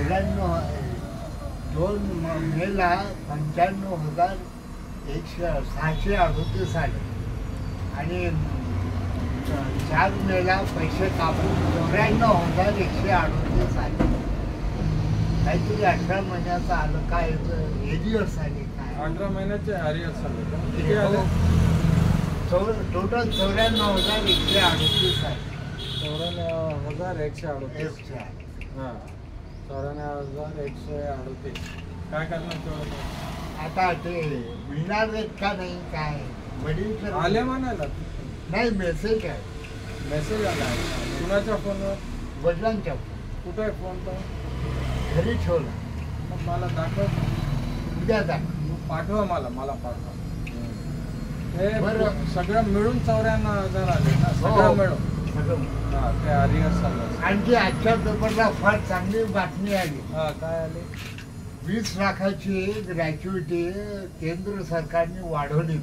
2 मेला 95,638 आले आणि 4 मेला पैसे कापून 94,138 आले. काहीतरी 18 महिन्याचं आलं काय एरियर्स आले काय 18 महिन्याचे एरियर्स आले का? किती आले? टोटल 94,138 आहे. 94,138. हां 94,138. काय करणार तेवढं? आता ते मिळणार आहेत का नाही काय वडील आले म्हणायला नाही. मेसेज आहे. मेसेज आला कुणाच्या फोनवर? वडिलांच्या कुठे आहे फोन? तर घरी ठेवला. मग मला दाखव. उद्या दाखव. पाठवा मला पाठवा. हे बरं. सगळं मिळून 94,000 आले ना सगळं मिळून. हां ते एरियर्स आलं. आणखी आजच्या पेपरला फार चांगली बातमी आली. हां काय आली? 20 लाखाची ग्रॅच्युइटी केंद्र सरकारने वाढवली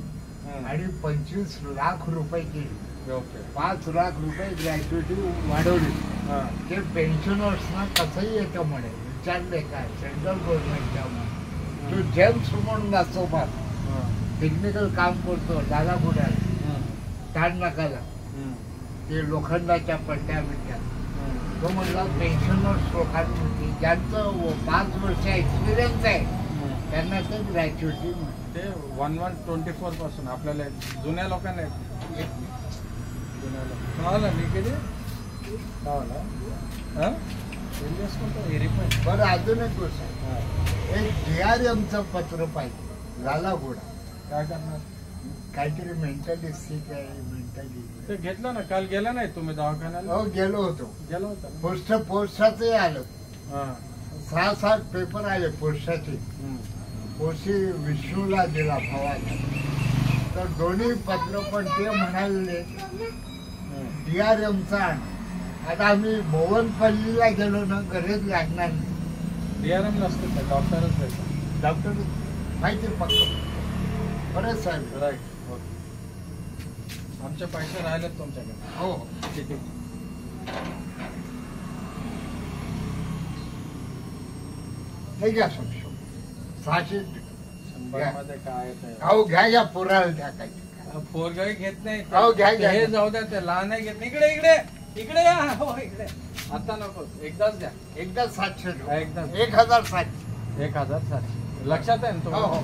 आणि 25 लाख रुपये केली. ओके 5 लाख रुपये ग्रॅच्युइटी वाढवली. हां ते पेन्शनर्सना कसंही येतं म्हणे. विचारले काय सेंट्रल गव्हर्नमेंटच्या तो जेम्स म्हणून असतो बा टेक्निकल काम करतो दादा बुडाला ताड नाकाला ते लोखंडाच्या पट्ट्या बिट्ट्या. तो म्हणला पेन्शनर्स लोकांमध्ये ज्यांचं 5 वर्ष एक्सपिरियन्स आहे त्यांना ते ग्रॅच्युइटी ते 1124 पासून आपल्याला जुन्या लोकांना जुन्या लोकांना मी किती बरं. अजून एक गोष्ट आहे. एक DRMचं पत्र पाहिजे लाला घोडा. काय करणार? काहीतरी मेंटली सिक आहे. मेंटली ते घेतलं ना काल गेला नाही तुम्ही दवाखान्याला? हो गेलो होतो. गेला होता पोस्टाचंही आलं. 6-7 पेपर आले पोस्टाचे. पोस्टी विष्णूला दिला भावाला. तर दोन्ही पत्र पण ते म्हणाले DRMचा आण. आता आम्ही मोवनपल्लीला गेलो ना गरज लागणार नाही. DRM नसतं का? डॉक्टरच आहे. डॉक्टर माहिती पक्क. बरं साहेब. राईट. आमचे पैसे राहिलेत तुमच्याकडे. हो ठीक आहे. हे घ्या समजो 600 मध्ये काय अहो घ्या पोराला द्या काही. पोरगाही घेत नाही. हो घ्या हे जाऊ द्या ते लहान नाही घेत. इकडे या. हो इकडे. आता नको एकदाच द्या. एकदा 700 एकदा 1,700. 1,700 लक्षात आहे ना हो तुम्हाला? हो